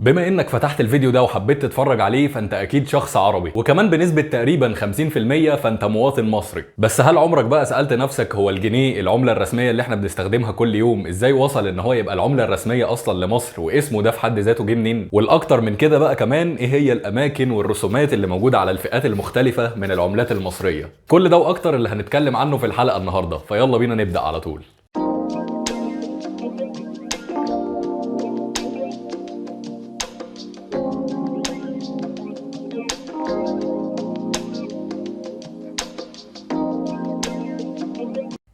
بما انك فتحت الفيديو ده وحبيت تتفرج عليه فانت اكيد شخص عربي، وكمان بنسبة تقريبا 50% فانت مواطن مصري. بس هل عمرك بقى سألت نفسك هو الجنيه العملة الرسمية اللي احنا بنستخدمها كل يوم ازاي وصل ان هو يبقى العملة الرسمية اصلا لمصر، واسمه ده في حد ذاته جه منين؟ والاكتر من كده بقى كمان ايه هي الاماكن والرسومات اللي موجودة على الفئات المختلفة من العملات المصرية؟ كل ده واكتر اللي هنتكلم عنه في الحلقة النهاردة، فيلا بينا نبدأ على طول.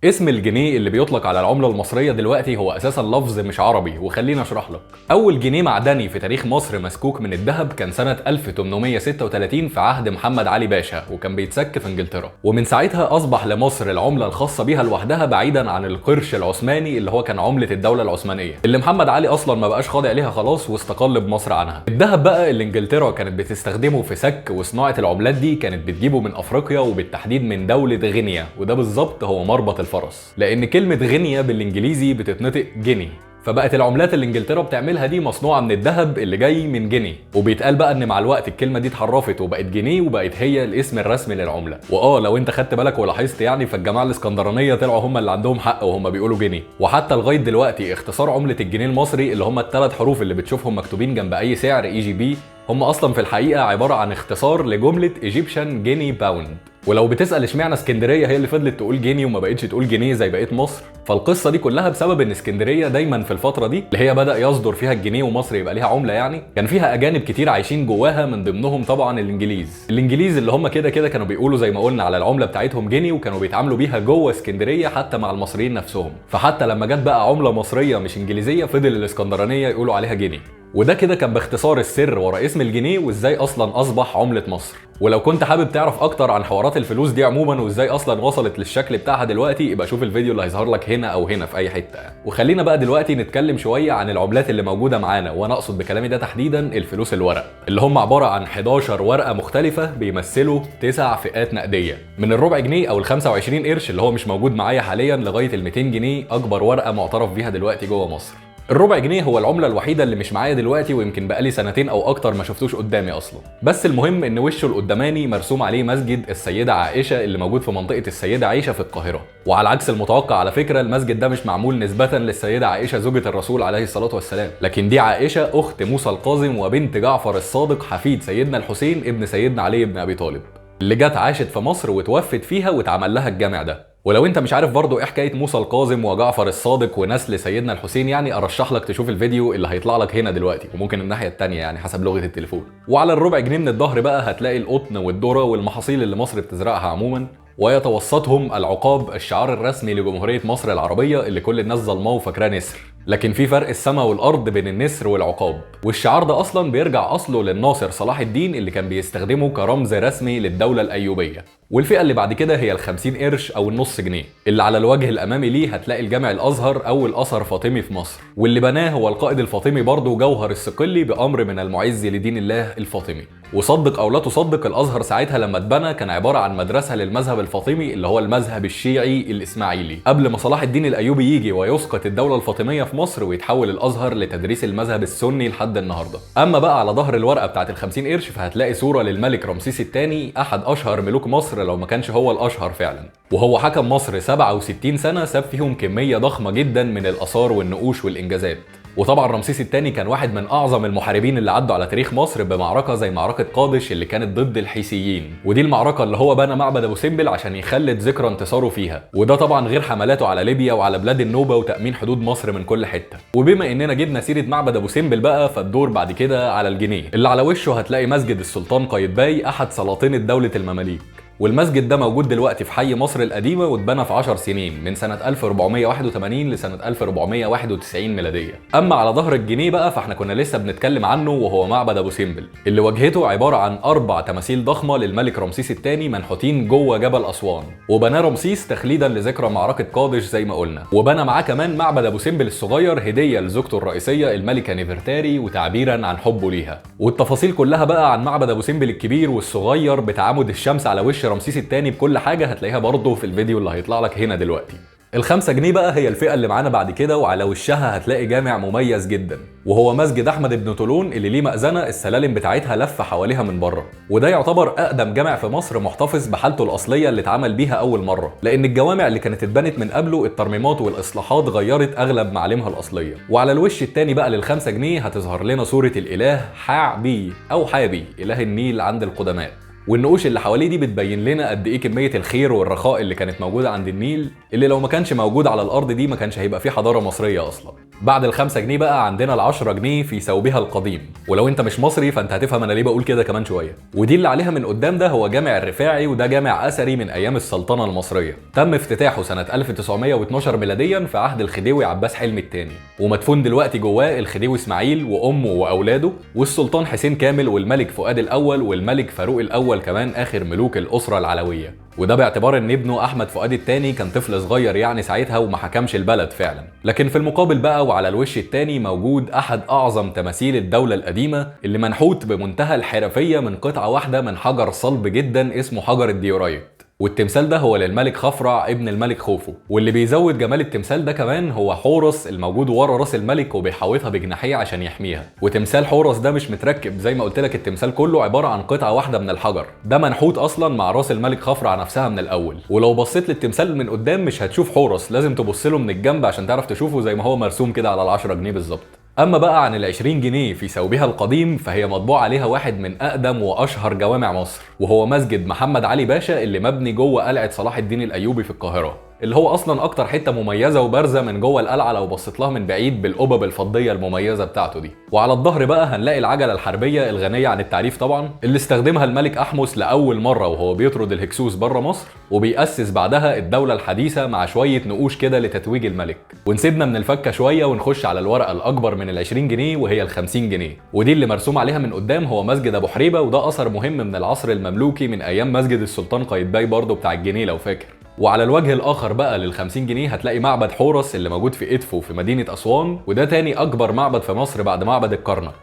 اسم الجنيه اللي بيطلق على العملة المصرية دلوقتي هو أساسا لفظ مش عربي، وخليني أشرح لك. أول جنيه معدني في تاريخ مصر مسكوك من الذهب كان سنة 1836 في عهد محمد علي باشا، وكان بيتسك في إنجلترا. ومن ساعتها أصبح لمصر العملة الخاصة بيها لوحدها بعيدا عن القرش العثماني اللي هو كان عملة الدولة العثمانية، اللي محمد علي أصلا ما بقاش خاضع ليها خلاص واستقل بمصر عنها. الذهب بقى اللي إنجلترا كانت بتستخدمه في سك وصناعة العملات دي كانت بتجيبه من أفريقيا، وبالتحديد من دولة غينيا، وده بالظبط هو مربط الفرس، لان كلمه غينيا بالانجليزي بتتنطق جيني. فبقت العملات اللي انجلترا بتعملها دي مصنوعه من الذهب اللي جاي من جيني، وبيتقال بقى ان مع الوقت الكلمه دي اتحرفت وبقت جنيه وبقت هي الاسم الرسمي للعمله. لو انت خدت بالك ولاحظت يعني، فالجماعه الاسكندرانيه طلعوا هم اللي عندهم حق وهم بيقولوا جنيه. وحتى لغايه دلوقتي اختصار عمله الجنيه المصري اللي هم الثلاث حروف اللي بتشوفهم مكتوبين جنب اي سعر EGB هم اصلا في الحقيقه عباره عن اختصار لجمله ايجيبشن جيني باوند. ولو بتسال اشمعنى اسكندريه هي اللي فضلت تقول جنيه وما بقتش تقول جنيه زي بقيه مصر، فالقصه دي كلها بسبب ان اسكندريه دايما في الفتره دي اللي هي بدا يصدر فيها الجنيه ومصر يبقى ليها عمله، يعني كان فيها اجانب كتير عايشين جواها، من ضمنهم طبعا الانجليز اللي هم كده كانوا بيقولوا زي ما قلنا على العمله بتاعتهم جنيه، وكانوا بيتعاملوا بيها جوه اسكندريه حتى مع المصريين نفسهم. فحتى لما جت بقى عمله مصريه مش انجليزيه فضل الاسكندرانيه يقولوا عليها جنيه. وده كده كان باختصار السر ورا اسم الجنيه وازاي اصلا اصبح عملة مصر. ولو كنت حابب تعرف اكتر عن حوارات الفلوس دي عموما وازاي اصلا وصلت للشكل بتاعها دلوقتي، يبقى شوف الفيديو اللي هيظهر لك هنا او هنا في اي حته. وخلينا بقى دلوقتي نتكلم شويه عن العملات اللي موجوده معانا، وانا اقصد بكلامي ده تحديدا الفلوس الورق، اللي هم عباره عن 11 ورقه مختلفه بيمثلوا 9 فئات نقديه، من الربع جنيه او ال25 قرش اللي هو مش موجود معايا حاليا لغايه ال200 جنيه اكبر ورقه معترف بيها دلوقتي جوه مصر. الربع جنيه هو العملة الوحيدة اللي مش معايا دلوقتي، ويمكن بقالي سنتين او اكتر ما شفتوش قدامي اصلا. بس المهم ان وشه القداماني مرسوم عليه مسجد السيدة عائشة اللي موجود في منطقة السيدة عائشة في القاهرة. وعلى عكس المتوقع على فكرة، المسجد ده مش معمول نسبة للسيدة عائشة زوجة الرسول عليه الصلاة والسلام، لكن دي عائشة اخت موسى القاظم وبنت جعفر الصادق حفيد سيدنا الحسين ابن سيدنا علي بن ابي طالب، اللي جت عاشت في مصر وتوفت فيها واتعمل لها الجامع ده. ولو انت مش عارف برضو ايه حكايه موسى القاظم وجعفر الصادق ونسل سيدنا الحسين، يعني ارشح لك تشوف الفيديو اللي هيطلع لك هنا دلوقتي، وممكن الناحيه الثانيه يعني حسب لغه التليفون. وعلى الربع جنيه من الظهر بقى هتلاقي القطن والذره والمحاصيل اللي مصر بتزرعها عموما، ويتوسطهم العقاب، الشعار الرسمي لجمهوريه مصر العربيه اللي كل الناس ظلماه وفاكراه نسر، لكن في فرق السماء والارض بين النسر والعقاب. والشعار ده اصلا بيرجع اصله للناصر صلاح الدين اللي كان بيستخدمه كرمز رسمي للدوله الايوبيه. والفئه اللي بعد كده هي ال50 قرش او النص جنيه، اللي على الوجه الامامي ليه هتلاقي الجامع الازهر او الاثر فاطمي في مصر، واللي بناه هو القائد الفاطمي برضه جوهر الصقلي بامر من المعز لدين الله الفاطمي. وصدق او لا تصدق، الازهر ساعتها لما اتبنى كان عباره عن مدرسه للمذهب الفاطمي اللي هو المذهب الشيعي الاسماعيلي، قبل ما صلاح الدين الايوبي يجي ويسقط الدوله الفاطميه في مصر ويتحول الازهر لتدريس المذهب السني لحد النهارده. اما بقى على ظهر الورقه بتاعت ال50 قرش فهتلاقي صوره للملك رمسيس الثاني، احد اشهر ملوك مصر لو ما كانش هو الاشهر فعلا، وهو حكم مصر 67 سنه ساب فيهم كميه ضخمه جدا من الاثار والنقوش والانجازات. وطبعا رمسيس الثاني كان واحد من اعظم المحاربين اللي عدوا على تاريخ مصر بمعركه زي معركه قادش اللي كانت ضد الحيثيين، ودي المعركه اللي هو بنى معبد ابو سمبل عشان يخلد ذكرى انتصاره فيها، وده طبعا غير حملاته على ليبيا وعلى بلاد النوبه وتامين حدود مصر من كل حته. وبما اننا جبنا سيره معبد ابو سمبل بقى، فالدور بعد كده على الجنيه اللي على وشه هتلاقي مسجد السلطان قايتباي احد سلاطنه دوله المماليك. والمسجد ده موجود دلوقتي في حي مصر القديمه، واتبنى في 10 سنين من سنه 1481 لسنه 1491 ميلاديه. اما على ظهر الجنيه بقى فاحنا كنا لسه بنتكلم عنه، وهو معبد ابو سمبل اللي واجهته عباره عن 4 تماثيل ضخمه للملك رمسيس الثاني منحوتين جوه جبل اسوان، وبناه رمسيس تخليدا لذكرى معركه قادش زي ما قلنا. وبنى معاه كمان معبد ابو سمبل الصغير هديه لزوجته الرئيسيه الملكه نفرتاري وتعبيرا عن حبه ليها. والتفاصيل كلها بقى عن معبد ابو سمبل الكبير والصغير بتعامد الشمس على وش رمسيس الثاني بكل حاجه هتلاقيها برضه في الفيديو اللي هيطلع لك هنا دلوقتي. ال5 جنيه بقى هي الفئة اللي معانا بعد كده، وعلى وشها هتلاقي جامع مميز جدا، وهو مسجد أحمد بن طولون اللي ليه مأذنة السلالم بتاعتها لفة حواليها من بره، وده يعتبر أقدم جامع في مصر محتفظ بحالته الأصلية اللي اتعمل بيها أول مرة، لأن الجوامع اللي كانت اتبنت من قبله الترميمات والإصلاحات غيرت أغلب معالمها الأصلية. وعلى الوش التاني بقى لل5 جنيه هتظهر لنا صورة الإله حابي أو حابي إله النيل عند القدماء، والنقوش اللي حواليه دي بتبين لنا قد ايه كميه الخير والرخاء اللي كانت موجوده عند النيل، اللي لو ما كانش موجود على الارض دي ما كانش هيبقى فيه حضاره مصريه اصلا. بعد ال5 جنيه بقى عندنا ال10 جنيه في ثوبها القديم، ولو انت مش مصري فانت هتفهم انا ليه بقول كده كمان شويه. ودي اللي عليها من قدام ده هو جامع الرفاعي، وده جامع اثري من ايام السلطنه المصريه، تم افتتاحه سنه 1912 ميلاديا في عهد الخديوي عباس حلمي الثاني، ومدفون دلوقتي جواه الخديوي اسماعيل وامه واولاده والسلطان حسين كامل والملك فؤاد الاول والملك فاروق الاول كمان اخر ملوك الاسره العلويه، وده باعتبار ان ابنه احمد فؤاد الثاني كان طفل صغير يعني ساعتها وما حكمش البلد فعلا. لكن في المقابل بقى وعلى الوش الثاني موجود احد اعظم تماثيل الدوله القديمه اللي منحوت بمنتهى الحرفيه من قطعه واحده من حجر صلب جدا اسمه حجر الديورايت، والتمثال ده هو للملك خفرع ابن الملك خوفو. واللي بيزود جمال التمثال ده كمان هو حورس الموجود ورا راس الملك وبيحاوطها بجناحيه عشان يحميها، وتمثال حورس ده مش متركب زي ما قلت لك، التمثال كله عباره عن قطعه واحده من الحجر، ده منحوت اصلا مع راس الملك خفرع نفسها من الاول. ولو بصيت للتمثال من قدام مش هتشوف حورس، لازم تبص له من الجنب عشان تعرف تشوفه زي ما هو مرسوم كده على ال10 جنيه بالظبط. اما بقى عن ال20 جنيه في ثوبها القديم فهي مطبوع عليها واحد من اقدم واشهر جوامع مصر، وهو مسجد محمد علي باشا اللي مبني جوه قلعه صلاح الدين الايوبي في القاهره، اللي هو اصلا اكتر حته مميزه وبارزه من جوه القلعه لو بصيت لها من بعيد بالقبب الفضيه المميزه بتاعته دي. وعلى الظهر بقى هنلاقي العجله الحربيه الغنيه عن التعريف طبعا، اللي استخدمها الملك احمس لاول مره وهو بيطرد الهكسوس بره مصر، وبيأسس بعدها الدوله الحديثه مع شويه نقوش كده لتتويج الملك. ونسيبنا من الفكه شويه ونخش على الورقه الاكبر من ال20 جنيه وهي ال50 جنيه، ودي اللي مرسوم عليها من قدام هو مسجد ابو حريبه، وده اثر مهم من العصر المملوكي من ايام مسجد السلطان قايتباي برضه بتاع الجنيه لو فاكر. وعلى الوجه الاخر بقى لل50 جنيه هتلاقي معبد حورس اللي موجود في ادفو في مدينه اسوان، وده تاني اكبر معبد في مصر بعد معبد الكرنك.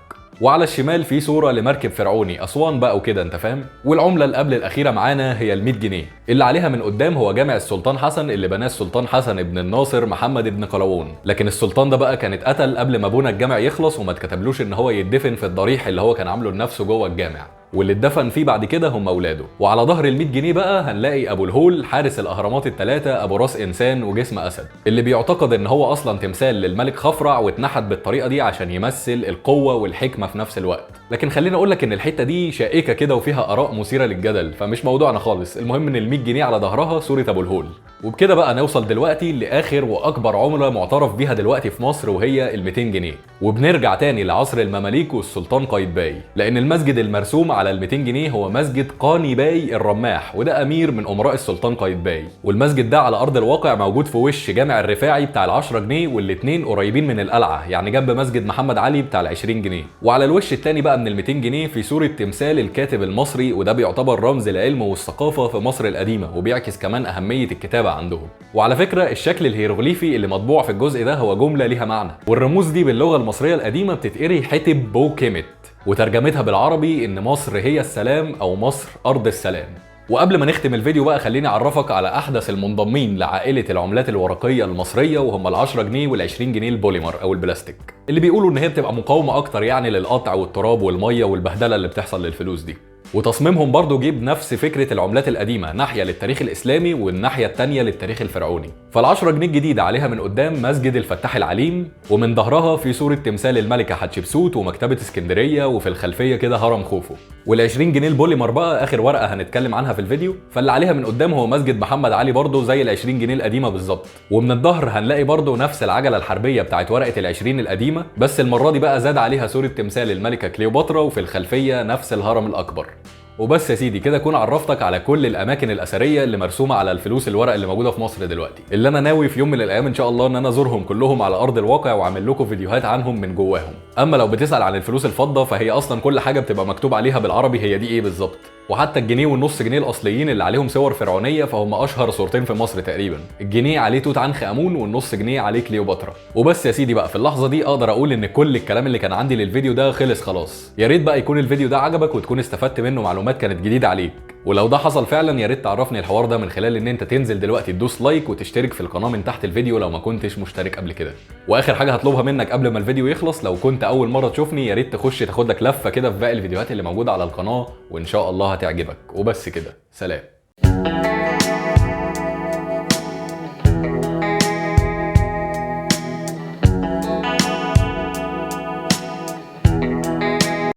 وعلى الشمال في صوره لمركب فرعوني اسوان بقى وكده انت فاهم. والعمله اللي قبل الاخيره معانا هي ال100 جنيه اللي عليها من قدام هو جامع السلطان حسن اللي بناه السلطان حسن ابن الناصر محمد ابن قلاوون، لكن السلطان ده بقى كان اتقتل قبل ما بنى الجامع يخلص وما اتكتبلوش ان هو يدفن في الضريح اللي هو كان عامله لنفسه جوه الجامع، واللي اتدفن فيه بعد كده هم اولاده. وعلى ظهر ال100 جنيه بقى هنلاقي ابو الهول حارس الاهرامات الثلاثه ابو راس انسان وجسم اسد، اللي بيعتقد ان هو اصلا تمثال للملك خفرع واتنحت بالطريقه دي عشان يمثل القوه والحكمه في نفس الوقت. لكن خليني اقول لك ان الحته دي شائكه كده وفيها اراء مثيره للجدل، فمش موضوعنا خالص. المهم ان ال100 جنيه على ظهرها صوره ابو الهول. وبكده بقى نوصل دلوقتي لاخر واكبر عمله معترف بيها دلوقتي في مصر وهي ال200 جنيه، وبنرجع تاني لعصر المماليك والسلطان قايتباي، لان المسجد المرسوم على ال200 جنيه هو مسجد قاني باي الرماح، وده امير من امراء السلطان قايتباي. والمسجد ده على ارض الواقع موجود في وش جامع الرفاعي بتاع ال10 جنيه، والاثنين قريبين من القلعه يعني جنب مسجد محمد علي بتاع ال20 جنيه. وعلى الوش الثاني بقى من ال200 جنيه في صوره تمثال الكاتب المصري، وده بيعتبر رمز العلم والثقافه في مصر القديمه، وبيعكس كمان اهميه الكتابه عندهم. وعلى فكره الشكل الهيروغليفي اللي مطبوع في الجزء ده هو جمله ليها معنى، والرموز دي باللغه المصريه القديمه بتتقري حتب بو كيمت، وترجمتها بالعربي ان مصر هي السلام او مصر ارض السلام. وقبل ما نختم الفيديو بقى خليني اعرفك على احدث المنضمين لعائله العملات الورقيه المصريه، وهم ال10 جنيه وال20 جنيه البوليمر او البلاستيك، اللي بيقولوا ان هي بتبقى مقاومه اكتر يعني للقطع والتراب والميه والبهدله اللي بتحصل للفلوس دي. وتصميمهم برضو جيب نفس فكرة العملات القديمة، ناحية للتاريخ الإسلامي والناحية التانية للتاريخ الفرعوني. فال10 جنيه الجديدة عليها من قدام مسجد الفتاح العليم، ومن ظهرها في صورة تمثال الملكة حتشبسوت ومكتبة اسكندرية، وفي الخلفية كده هرم خوفو. وال20 جنيه البوليمر بقى آخر ورقة هنتكلم عنها في الفيديو، فاللي عليها من قدام هو مسجد محمد علي برضو زي ال20 جنيه القديمة بالظبط. ومن الظهر هنلاقي برضو نفس العجلة الحربية بتاعت ورقة ال20 القديمة، بس المرة دي بقى زاد عليها صورة تمثال الملكة كليوباترا، وفي الخلفية نفس الهرم الأكبر. وبس يا سيدي كده اكون عرفتك على كل الاماكن الاثريه اللي مرسومه على الفلوس الورق اللي موجوده في مصر دلوقتي، اللي انا ناوي في يوم من الايام ان شاء الله ان انا ازورهم كلهم على ارض الواقع واعمل لكم فيديوهات عنهم من جواهم. اما لو بتسال عن الفلوس الفضه فهي اصلا كل حاجه بتبقى مكتوب عليها بالعربي هي دي ايه بالظبط، وحتى الجنيه والنص جنيه الاصليين اللي عليهم صور فرعونيه فهم اشهر صورتين في مصر تقريبا، الجنيه عليه توت عنخ امون والنص جنيه عليه كليوباترا. وبس يا سيدي بقى في اللحظه دي اقدر اقول ان كل الكلام اللي كان عندي للفيديو ده خلص خلاص. يا ريت بقى يكون الفيديو ده عجبك وتكون استفدت منه معلومات كانت جديده عليك، ولو ده حصل فعلا يا ريت تعرفني الحوار ده من خلال ان انت تنزل دلوقتي تدوس لايك وتشترك في القناه من تحت الفيديو لو ما كنتش مشترك قبل كده. واخر حاجه هطلبها منك قبل ما الفيديو يخلص، لو كنت اول مره تشوفني يا ريت تخش تاخد لك لفه كده في باقي الفيديوهات اللي موجوده على القناه، وان شاء الله هتعجبك. وبس كده، سلام.